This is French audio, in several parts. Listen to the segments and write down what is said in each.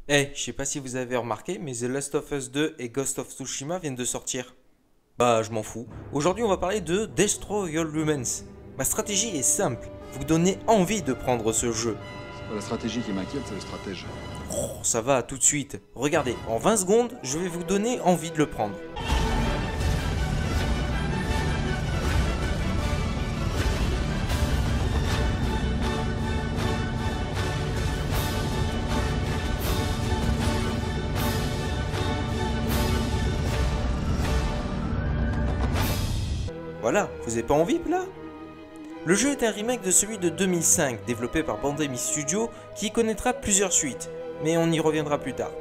Je sais pas si vous avez remarqué, mais The Last of Us 2 et Ghost of Tsushima viennent de sortir. Bah, je m'en fous. Aujourd'hui, on va parler de Destroy All Humans. Ma stratégie est simple, vous donnez envie de prendre ce jeu. C'est pas la stratégie qui m'inquiète, c'est le stratège. Oh, ça va, tout de suite. Regardez, en 20 secondes, je vais vous donner envie de le prendre. Voilà, vous avez pas envie là? Le jeu est un remake de celui de 2005, développé par Bandai Studio, qui connaîtra plusieurs suites, mais on y reviendra plus tard.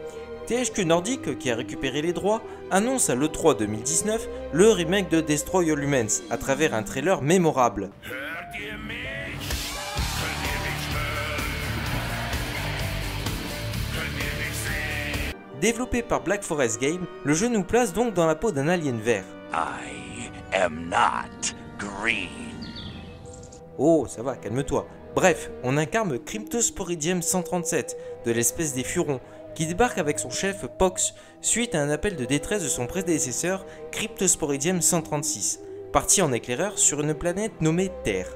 THQ Nordic, qui a récupéré les droits, annonce à l'E3 2019 le remake de Destroy All Humans, à travers un trailer mémorable. Développé par Black Forest Games, le jeu nous place donc dans la peau d'un alien vert. I am not green. Oh, ça va, calme-toi. Bref, on incarne Cryptosporidium 137, de l'espèce des Furons, qui débarque avec son chef Pox suite à un appel de détresse de son prédécesseur Cryptosporidium 136, parti en éclaireur sur une planète nommée Terre.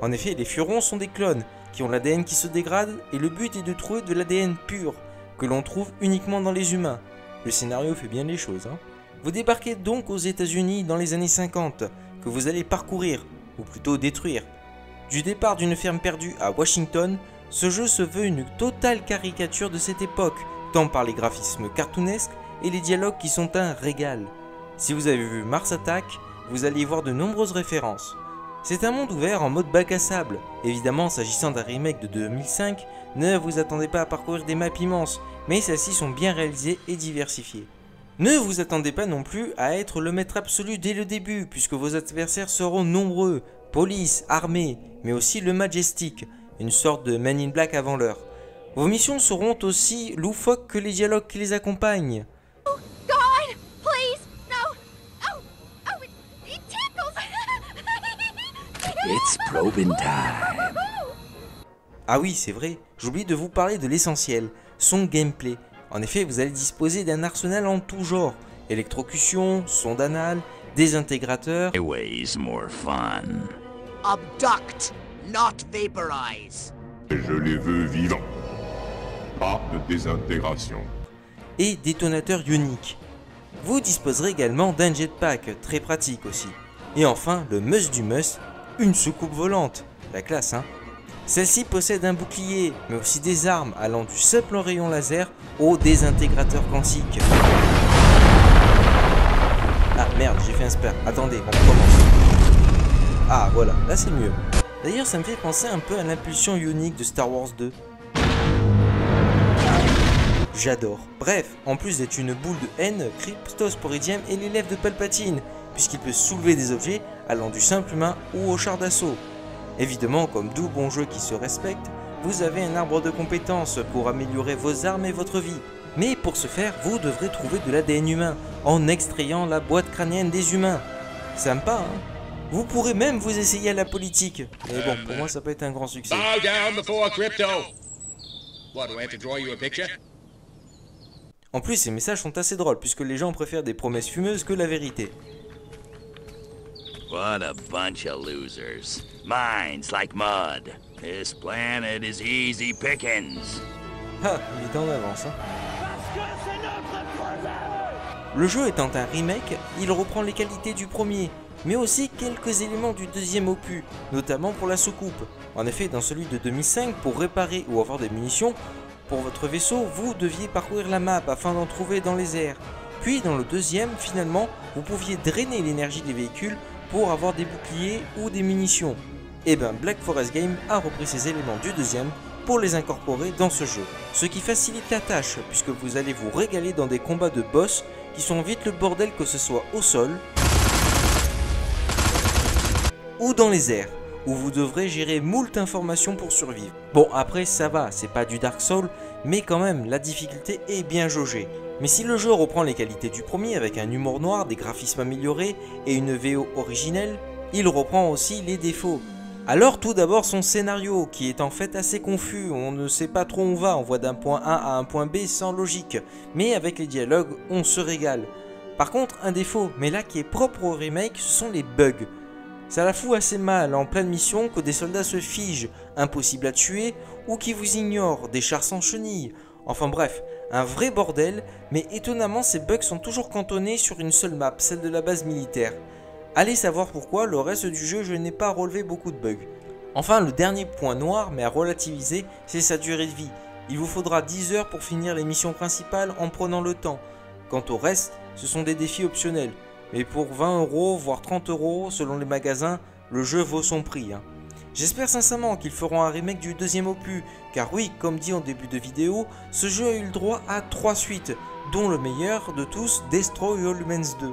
En effet, les Furons sont des clones, qui ont l'ADN qui se dégrade, et le but est de trouver de l'ADN pur, que l'on trouve uniquement dans les humains. Le scénario fait bien les choses, hein. Vous débarquez donc aux États-Unis dans les années 50, que vous allez parcourir, ou plutôt détruire. Du départ d'une ferme perdue à Washington, ce jeu se veut une totale caricature de cette époque, tant par les graphismes cartoonesques et les dialogues qui sont un régal. Si vous avez vu Mars Attack, vous allez y voir de nombreuses références. C'est un monde ouvert en mode bac à sable. Évidemment, s'agissant d'un remake de 2005, ne vous attendez pas à parcourir des maps immenses, mais celles-ci sont bien réalisées et diversifiées. Ne vous attendez pas non plus à être le maître absolu dès le début, puisque vos adversaires seront nombreux, police, armée, mais aussi le Majestic, une sorte de Man in Black avant l'heure. Vos missions seront aussi loufoques que les dialogues qui les accompagnent. God, please, no. It tickles. It's probing time. Ah oui, c'est vrai, j'oublie de vous parler de l'essentiel, son gameplay. En effet, vous allez disposer d'un arsenal en tout genre, électrocution, sonde anale, désintégrateurs, Ways more fun. Abduct, not vaporize. Je les veux vivants. Pas de désintégration. et détonateurs ioniques. Vous disposerez également d'un jetpack, très pratique aussi. Et enfin, le must du must, une soucoupe volante. La classe, hein. Celle-ci possède un bouclier, mais aussi des armes allant du simple rayon laser au désintégrateur quantique. Ah merde, j'ai fait un spare. Attendez, on recommence. Ah voilà, là c'est mieux. D'ailleurs, ça me fait penser un peu à l'impulsion ionique de Star Wars 2. J'adore. Bref, en plus d'être une boule de haine, Cryptosporidium est l'élève de Palpatine, puisqu'il peut soulever des objets allant du simple humain ou au char d'assaut. Évidemment, comme tout bon jeu qui se respecte, vous avez un arbre de compétences pour améliorer vos armes et votre vie. Mais pour ce faire, vous devrez trouver de l'ADN humain, en extrayant la boîte crânienne des humains. Sympa, hein? Vous pourrez même vous essayer à la politique. Mais bon, pour moi ça peut être un grand succès. Bow down before crypto. What, do I have to draw you a picture? En plus, ces messages sont assez drôles, puisque les gens préfèrent des promesses fumeuses que la vérité. What a bunch of losers. Minds like mud. This planet is easy pickings. Ah, il est en avance, hein. Le jeu étant un remake, il reprend les qualités du premier, mais aussi quelques éléments du deuxième opus, notamment pour la soucoupe. En effet, dans celui de 2005, pour réparer ou avoir des munitions, pour votre vaisseau, vous deviez parcourir la map afin d'en trouver dans les airs. Puis dans le deuxième, finalement, vous pouviez drainer l'énergie des véhicules pour avoir des boucliers ou des munitions. Et ben Black Forest Games a repris ces éléments du deuxième pour les incorporer dans ce jeu. Ce qui facilite la tâche, puisque vous allez vous régaler dans des combats de boss qui sont vite le bordel, que ce soit au sol ou dans les airs, où vous devrez gérer moult informations pour survivre. Bon, après ça va, c'est pas du Dark Souls, mais quand même la difficulté est bien jaugée. Mais si le jeu reprend les qualités du premier avec un humour noir, des graphismes améliorés et une VO originelle, il reprend aussi les défauts. Alors tout d'abord son scénario, qui est en fait assez confus, on ne sait pas trop où on va, on voit d'un point A à un point B sans logique, mais avec les dialogues, on se régale. Par contre, un défaut, mais là qui est propre au remake, ce sont les bugs. Ça la fout assez mal en pleine mission que des soldats se figent, impossible à tuer, ou qui vous ignorent, des chars sans chenilles. Enfin bref, un vrai bordel, mais étonnamment ces bugs sont toujours cantonnés sur une seule map, celle de la base militaire. Allez savoir pourquoi, le reste du jeu je n'ai pas relevé beaucoup de bugs. Enfin le dernier point noir mais à relativiser, c'est sa durée de vie. Il vous faudra 10 heures pour finir les missions principales en prenant le temps. Quant au reste, ce sont des défis optionnels. Mais pour 20 € voire 30 € selon les magasins, le jeu vaut son prix. J'espère sincèrement qu'ils feront un remake du deuxième opus, car oui, comme dit en début de vidéo, ce jeu a eu le droit à 3 suites, dont le meilleur de tous, Destroy All Humans 2,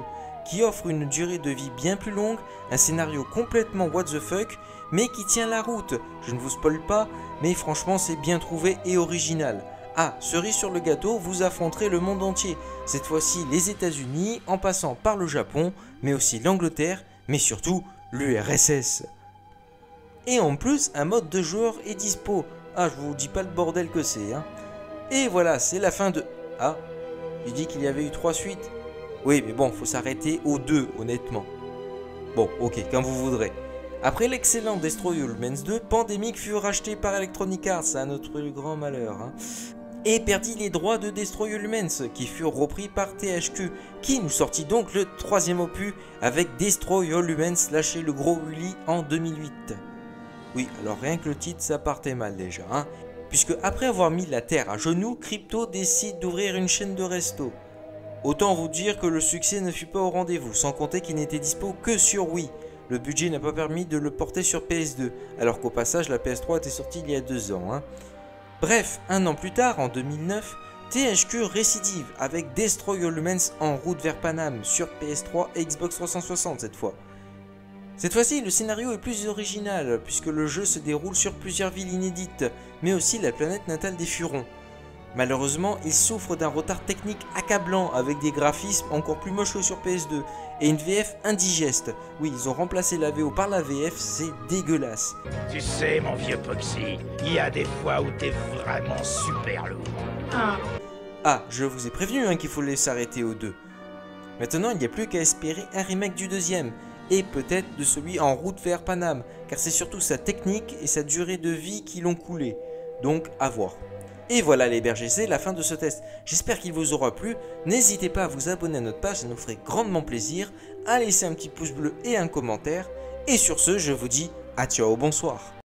qui offre une durée de vie bien plus longue, un scénario complètement what the fuck, mais qui tient la route. Je ne vous spoil pas, mais franchement c'est bien trouvé et original. Ah, cerise sur le gâteau, vous affronterez le monde entier, cette fois-ci les États-Unis, en passant par le Japon, mais aussi l'Angleterre, mais surtout l'URSS. Et en plus, un mode de joueur est dispo. Ah, je vous dis pas le bordel que c'est. Et voilà, c'est la fin de... Ah, j'ai dit qu'il y avait eu 3 suites. Oui, mais bon, faut s'arrêter aux 2, honnêtement. Bon, ok, quand vous voudrez. Après l'excellent Destroy All Humans 2, Pandemic fut racheté par Electronic Arts, à notre grand malheur, et perdit les droits de Destroy All Humans, qui furent repris par THQ, qui nous sortit donc le 3e opus avec Destroy All Humans lâché le gros Willy en 2008. Oui, alors rien que le titre, ça partait mal déjà, puisque après avoir mis la terre à genoux, Crypto décide d'ouvrir une chaîne de resto. Autant vous dire que le succès ne fut pas au rendez-vous, sans compter qu'il n'était dispo que sur Wii. Le budget n'a pas permis de le porter sur PS2, alors qu'au passage la PS3 était sortie il y a 2 ans. Bref, un an plus tard, en 2009, THQ récidive avec Destroy All Humans en route vers Paname sur PS3 et Xbox 360 cette fois. Cette fois-ci, le scénario est plus original, puisque le jeu se déroule sur plusieurs villes inédites, mais aussi la planète natale des Furons. Malheureusement, il souffre d'un retard technique accablant avec des graphismes encore plus moches que sur PS2 et une VF indigeste. Oui, ils ont remplacé la VO par la VF, c'est dégueulasse. Tu sais, mon vieux Poxy, il y a des fois où t'es vraiment super lourd. Ah, je vous ai prévenu qu'il faut laisser s'arrêter aux 2. Maintenant, il n'y a plus qu'à espérer un remake du deuxième, et peut-être de celui en route vers Paname, car c'est surtout sa technique et sa durée de vie qui l'ont coulé. Donc, à voir. Et voilà les bergers, c'est la fin de ce test. J'espère qu'il vous aura plu. N'hésitez pas à vous abonner à notre page, ça nous ferait grandement plaisir. À laisser un petit pouce bleu et un commentaire. Et sur ce, je vous dis à ciao, bonsoir.